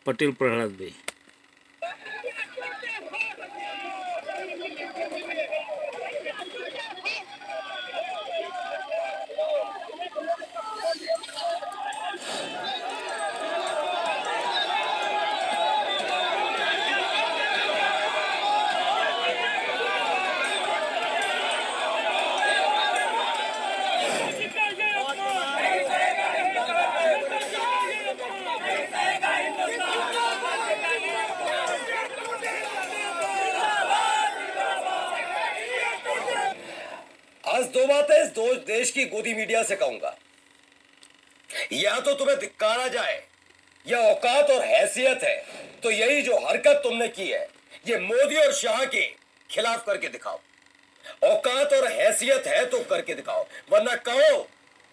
पटेल प्रहलाद भाई। आज दो बातें इस दो देश की गोदी मीडिया से कहूंगा। या तो तुम्हें धिक्कारा जाए, या औकात और हैसियत है तो यही जो हरकत तुमने की है ये मोदी और शाह के खिलाफ करके दिखाओ। औकात और हैसियत है तो करके दिखाओ, वरना कहो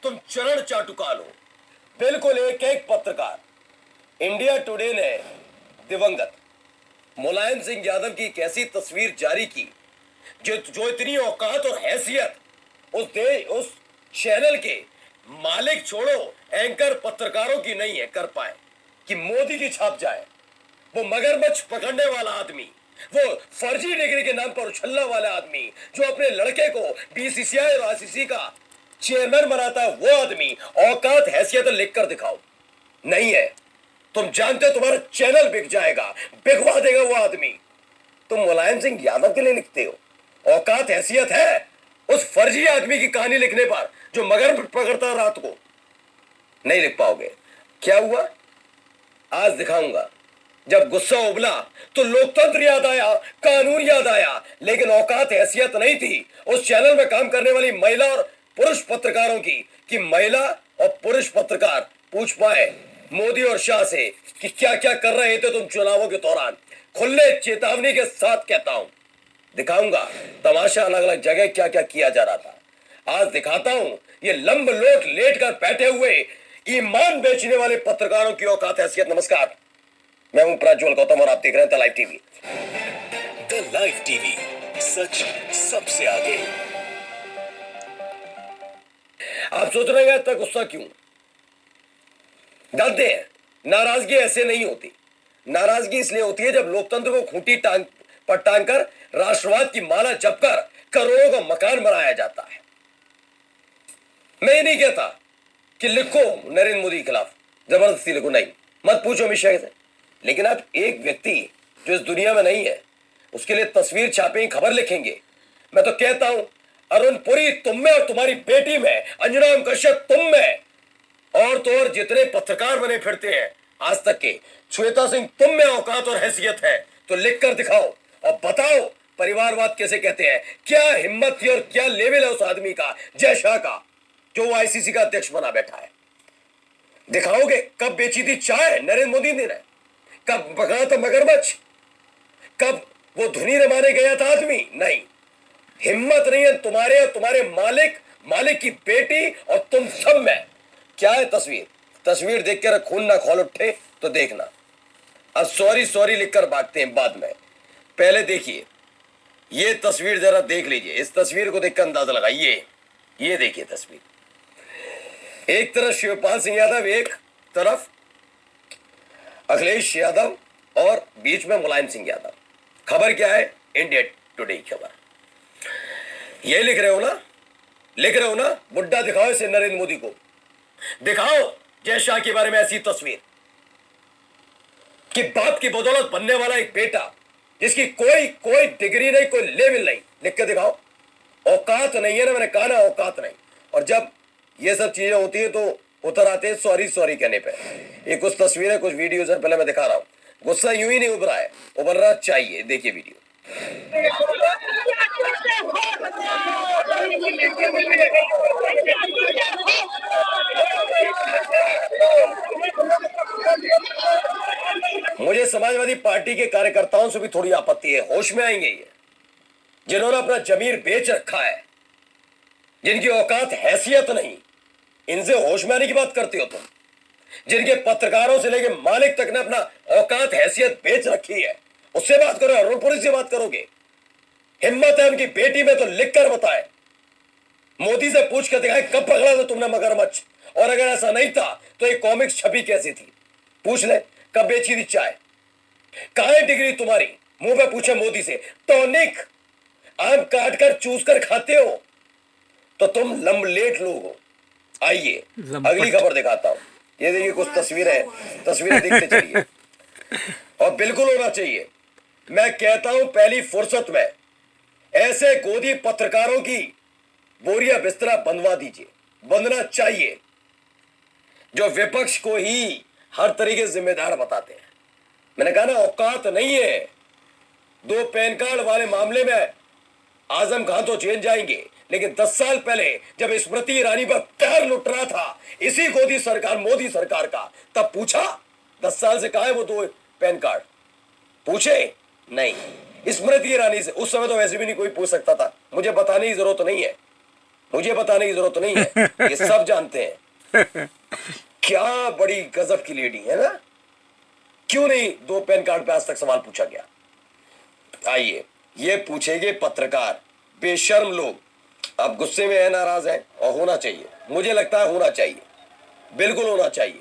तुम चरण चाटुकाल हो। बिल्कुल एक एक पत्रकार। इंडिया टुडे ने दिवंगत मुलायम सिंह यादव की एक ऐसी तस्वीर जारी की जो इतनी औकात और हैसियत उस चैनल के मालिक छोड़ो एंकर पत्रकारों की नहीं है कर पाए कि मोदी की छाप जाए। वो मगरमच्छ पकड़ने वाला आदमी, वो फर्जी डिग्री के नाम पर उछलने वाला आदमी जो अपने लड़के को बीसीसीआई और आईसीसी का चेयरमैन बनाता है, वो आदमी औकात हैसियत लिख कर दिखाओ। नहीं है, तुम जानते हो तुम्हारा चैनल बिक जाएगा, बिकवा देगा वो आदमी। तुम मुलायम सिंह यादव के लिए लिखते हो, औकात हैसियत है उस फर्जी आदमी की कहानी लिखने पर जो मगर पकड़ता है रात को? नहीं लिख पाओगे। क्या हुआ आज दिखाऊंगा। जब गुस्सा उबला तो लोकतंत्र याद आया, कानून याद आया, लेकिन औकात हैसियत नहीं थी उस चैनल में काम करने वाली महिला और पुरुष पत्रकारों की कि महिला और पुरुष पत्रकार पूछ पाए मोदी और शाह से कि क्या क्या कर रहे थे तुम चुनावों के दौरान। खुले चेतावनी के साथ कहता हूं, दिखाऊंगा तमाशा अलग अलग जगह क्या क्या किया जा रहा था। आज दिखाता हूं ये लंब लोट लेट कर बैठे हुए ईमान बेचने वाले पत्रकारों की औकात हैसियत। नमस्कार, मैं हूं प्रज्वल गौतम और आप देख रहे हैं the live TV. The live TV, सच सबसे आगे। आप सोच रहे हैं तक गुस्सा क्यों? जानते हैं नाराजगी ऐसे नहीं होती। नाराजगी इसलिए होती है जब लोकतंत्र को खूंटी पर टांग कर राष्ट्रवाद की माला जपकर करोड़ों का मकान बनाया जाता है। मैं ये नहीं कहता कि लिखो नरेंद्र मोदी के खिलाफ, जबरदस्ती लिखो, नहीं, मत पूछो अमित शाह से। लेकिन आप एक व्यक्ति जो इस दुनिया में नहीं है उसके लिए तस्वीर छापेंगे, खबर लिखेंगे। मैं तो कहता हूं अरुण पुरी तुम में और तुम्हारी बेटी में, अंजना कश्यप तुम में, और तो और जितने पत्रकार बने फिरते हैं आज तक के, श्वेता सिंह तुम में औकात और हैसियत है तो लिख कर दिखाओ और बताओ परिवारवाद कैसे कहते हैं। क्या हिम्मत थी और क्या लेवल है उस आदमी का, जय शाह का, जो आईसीसी का अध्यक्ष बना बैठा है। दिखाओगे कब बेची थी चाय नरेंद्र मोदी ने, कब पकड़ा था मगरमच्छ, कब वो धुनी रमाने गया था आदमी? नहीं, हिम्मत नहीं है तुम्हारे और तुम्हारे मालिक की बेटी और तुम सब में। क्या है तस्वीर देख कर खून ना खोल उठे तो देखना। अब सॉरी लिखकर भागते हैं बाद में। पहले देखिए ये तस्वीर, जरा देख लीजिए। इस तस्वीर को देखकर अंदाजा लगाइए। ये देखिए तस्वीर, एक तरफ शिवपाल सिंह यादव, एक तरफ अखिलेश यादव और बीच में मुलायम सिंह यादव। खबर क्या है? इंडिया टुडे की खबर। ये लिख रहे हो ना, बुड्ढा दिखाओ इसे नरेंद्र मोदी को, दिखाओ जय शाह के बारे में ऐसी तस्वीर कि बाप की बदौलत बनने वाला एक बेटा जिसकी कोई डिग्री नहीं, कोई लेवल नहीं, लिख के दिखाओ। औकात नहीं है ना, मैंने कहा ना, औकात नहीं। और जब ये सब चीजें होती है तो उतर आते हैं सॉरी कहने पे। ये कुछ तस्वीरें, कुछ वीडियोज है, पहले मैं दिखा रहा हूं। गुस्सा यूं ही नहीं उभरा है, उभरना चाहिए। देखिए वीडियो। मुझे समाजवादी पार्टी के कार्यकर्ताओं से भी थोड़ी आपत्ति है। होश में आएंगे ये, जिन्होंने अपना जमीर बेच रखा है, जिनकी औकात हैसियत नहीं, इनसे होश में आने की बात करते हो तुम? जिनके पत्रकारों से लेके मालिक तक ने अपना औकात हैसियत बेच रखी है, उससे बात करो? अरुण पुरी से बात करोगे? हिम्मत है उनकी बेटी में तो लिख कर बताए, मोदी से पूछ कर दिखाए कब पकड़ा था तुमने मगरमच्छ, और अगर ऐसा नहीं था तो ये कॉमिक्स छपी कैसी थी? पूछ ले, कब बेची थी चाय? कहां है डिग्री तुम्हारी? मुंह पे पूछे मोदी से। टॉनिक आम काट कर चूस कर खाते हो तो तुम लंबलेट लोग हो। आइए अगली खबर दिखाता हूं। ये देखिए कुछ तस्वीरें देखते चलिए। और बिल्कुल होना चाहिए, मैं कहता हूं पहली फुर्सत में ऐसे गोदी पत्रकारों की बोरिया बिस्तरा बनवा दीजिए, बनना चाहिए, जो विपक्ष को ही हर तरीके से जिम्मेदार बताते हैं। मैंने कहा ना, औकात नहीं है। 2 पैन कार्ड वाले मामले में आजम खान तो जेल जाएंगे, लेकिन 10 साल पहले जब स्मृति ईरानी पर पैर लुट रहा था इसी गोदी सरकार, मोदी सरकार का, तब पूछा 10 साल से कहा है वो 2 पैन कार्ड? पूछे नहीं। स्मृति ईरानी से उस समय तो वैसे भी नहीं कोई पूछ सकता था। मुझे बताने की जरूरत नहीं है, मुझे बताने की जरूरत नहीं है, ये सब जानते हैं। क्या बड़ी गजब की लेडी है ना। क्यों नहीं 2 पैन कार्ड पे आज तक सवाल पूछा गया? आइए, ये पूछेंगे पत्रकार, बेशर्म लोग। अब गुस्से में है, नाराज है, और होना चाहिए। मुझे लगता है होना चाहिए, बिल्कुल होना चाहिए।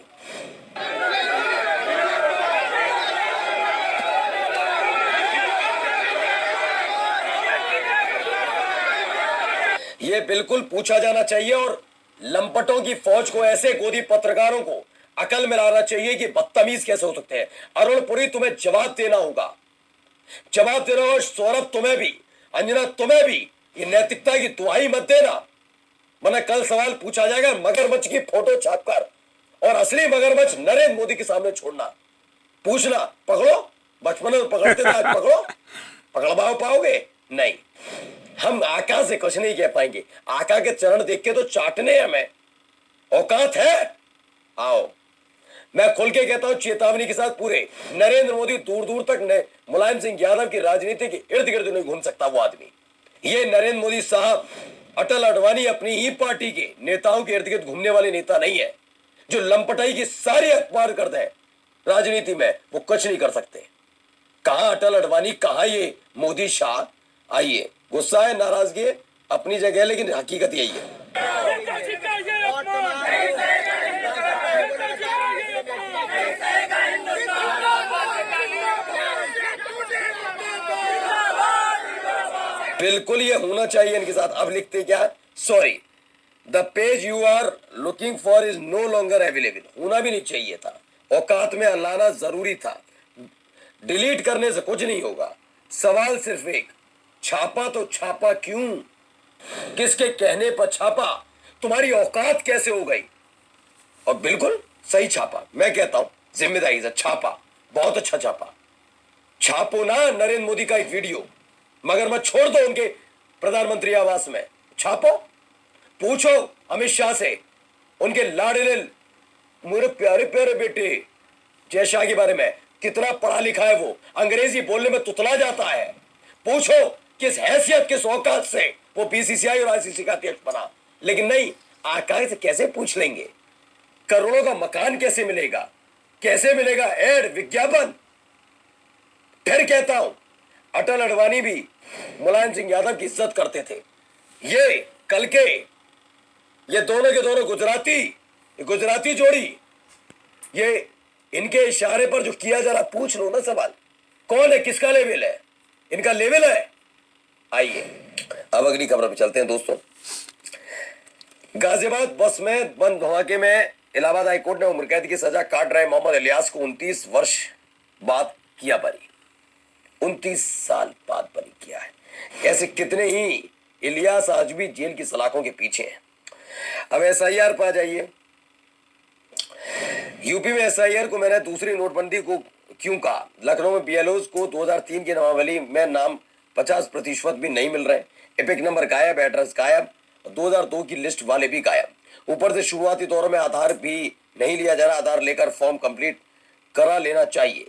ये बिल्कुल पूछा जाना चाहिए और लंपटों की फौज को, ऐसे गोदी पत्रकारों को अकल में लाना चाहिए कि बदतमीज कैसे हो सकते हैं। अरुण पुरी, तुम्हें जवाब देना होगा, जवाब देना होगा। सौरभ तुम्हें भी, अंजना तुम्हें भी। ये नैतिकता की दुहाई मत देना, वरना कल सवाल पूछा जाएगा मगरमच्छ की फोटो छापकर, और असली मगरमच्छ नरेंद्र मोदी के सामने छोड़ना। पूछना, पकड़ो, बचपन में पकड़ते थे, आज पकड़ो, पकड़ पाओगे? नहीं। हम आका से कुछ नहीं कह पाएंगे। आका के चरण देख के तो चाटने हमें, औकात है। आओ, मैं खुल के कहता हूं, चेतावनी के साथ, पूरे नरेंद्र मोदी दूर दूर तक मुलायम सिंह यादव की राजनीति के इर्द गिर्द नहीं घूम सकता वो आदमी। ये नरेंद्र मोदी साहब, अटल अडवाणी अपनी ही पार्टी के नेताओं के इर्द गिर्द घूमने वाले नेता नहीं है। जो लंपटाई की सारी अखबार करते हैं राजनीति में, वो कुछ नहीं कर सकते। कहां अटल अडवाणी, कहां ये मोदी शाह? आइए, गुस्सा है, नाराजगी है, अपनी जगह, लेकिन हकीकत यही है। बिल्कुल ये होना चाहिए इनके साथ। अब लिखते क्या है? Sorry, the page you are looking for is no longer available. होना भी नहीं चाहिए था, औकात में लाना जरूरी था। डिलीट करने से कुछ नहीं होगा। सवाल सिर्फ एक, छापा तो छापा क्यों? किसके कहने पर छापा? तुम्हारी औकात कैसे हो गई? और बिल्कुल सही छापा, मैं कहता हूं जिम्मेदारी से छापा, बहुत अच्छा छापा। छापो ना नरेंद्र मोदी का एक वीडियो, मगर मत छोड़ दो उनके प्रधानमंत्री आवास में। छापो, पूछो अमित शाह से, उनके लाडले मेरे प्यारे प्यारे बेटे जय शाह के बारे में, कितना पढ़ा लिखा है वो, अंग्रेजी बोलने में तुतला जाता है। पूछो किस हैसियत, किस औकात से वो बीसीसीआई और आईसीसी का अध्यक्ष बना। लेकिन नहीं, आकाश से कैसे पूछ लेंगे? करोड़ों का मकान कैसे मिलेगा? कैसे मिलेगा? एड, विज्ञापन। फिर कहता हूं, अटल अडवाणी भी मुलायम सिंह यादव की इज्जत करते थे। ये कल के, ये दोनों के दोनों गुजराती जोड़ी, ये इनके इशारे पर जो किया जा रहा, पूछ लो ना सवाल, कौन है, किसका लेवल है? इनका लेवल है। आइए अब अगली खबर पे चलते हैं दोस्तों। गाजियाबाद बस में बम धमाके में इलाहाबाद हाईकोर्ट ने उम्र कैद की सजा काट रहे मोहम्मद इलियास को 29 वर्ष बाद किया बरी। 29 साल बाद बरी किया है। ऐसे कितने ही इलियास आज भी जेल की सलाखों के पीछे हैं। अब एसआईआर पर आ जाइए। यूपी में एसआईआर को मैंने दूसरी नोटबंदी को क्यों कहा? लखनऊ में बीएलओज को 2003 की नामावली में नाम 50% भी नहीं मिल रहे। एपिक नंबर गायब, एड्रेस गायब, 2002 की लिस्ट वाले भी गायब। ऊपर से शुरुआती दौर में आधार भी नहीं लिया जा रहा। आधार लेकर फॉर्म कंप्लीट करा लेना चाहिए।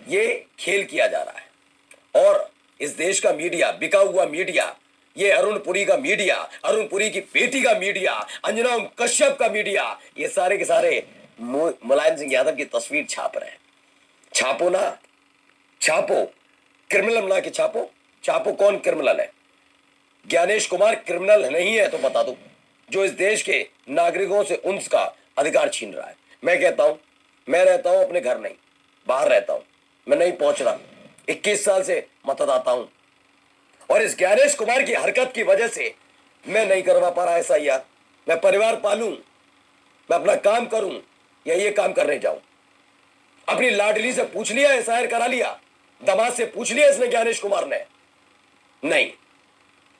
ये खेल किया जा रहा है और इस देश का मीडिया, बिका हुआ मीडिया, ये अरुण पुरी का मीडिया, अरुण पुरी की बेटी का मीडिया, अंजना कश्यप का मीडिया, ये सारे के सारे मुलायम सिंह यादव की तस्वीर छाप रहे हैं। छापो ना, छापो, क्रिमिनल बना के छापो। छापो कौन क्रिमिनल है? ज्ञानेश कुमार क्रिमिनल नहीं है तो बता दो, जो इस देश के नागरिकों से उनका अधिकार छीन रहा है। मैं कहता हूं, मैं रहता हूं अपने घर नहीं, बाहर रहता हूं, मैं नहीं पहुंच रहा। 21 साल से मतदाता हूं और इस ज्ञानेश कुमार की हरकत की वजह से मैं नहीं करवा पा रहा ऐसा। यार मैं परिवार पालूं, मैं अपना काम करूं या ये काम करने जाऊं? अपनी लाडली से पूछ लिया, एसआईआर करा लिया, दामाद से पूछ लिया इसने ज्ञानेश कुमार ने? नहीं,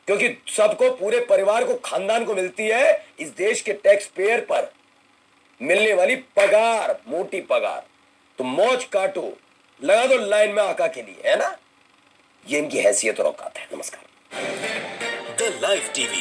क्योंकि सबको, पूरे परिवार को, खानदान को मिलती है इस देश के टैक्स पेयर पर मिलने वाली पगार, मोटी पगार। तो मौज काटो, लगा दो लाइन में आका के लिए, है ना? ये इनकी हैसियत और औकात है। नमस्कार। The live TV